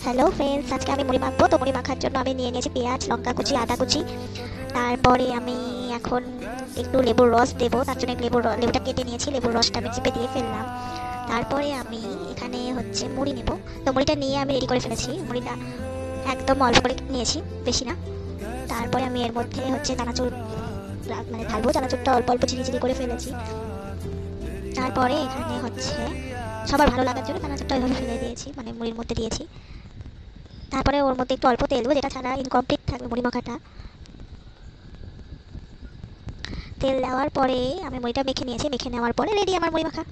Hello friends, আজকে আমি মুড়ি মাখবো। তো মুড়ি মাখার জন্য আমি নিয়ে নিয়েছি পেঁয়াজ, লঙ্কা কুচি, আদা কুচি। তারপরে আমি এখন একটু লেবুর রস দেবো। তার জন্য লেবুটা কেটে নিয়েছি, লেবুর রসটা আমি চিপে দিয়ে ফেললাম। তারপরে আমি এখানে মুড়ি নেব। তো মুড়িটা নিয়ে আমি রেডি করে ফেলেছি। মুড়িটা একদম অল্প করে নিয়েছি, বেশি না। তারপরে আমি এর মধ্যে চানাচুর ঢালবো। চানাচুরটা অল্প অল্প চিনি করে ফেলেছি। তারপরে এখানে সবার ভালো লাগার জন্য চানাচুরটা ওইভাবে ফেলে দিয়েছি, মুড়ির মধ্যে দিয়েছি। তারপরে ওর মধ্যে একটু অল্প তেল দেবো, যেটা ছাড়া ইনকমপ্লিট থাকবে মুড়ি মাখাটা। তেল দেওয়ার পরে আমি মুড়িটা মেখে নিয়েছি। মেখে নেওয়ার পরে রেডি আমার মুড়ি মাখা।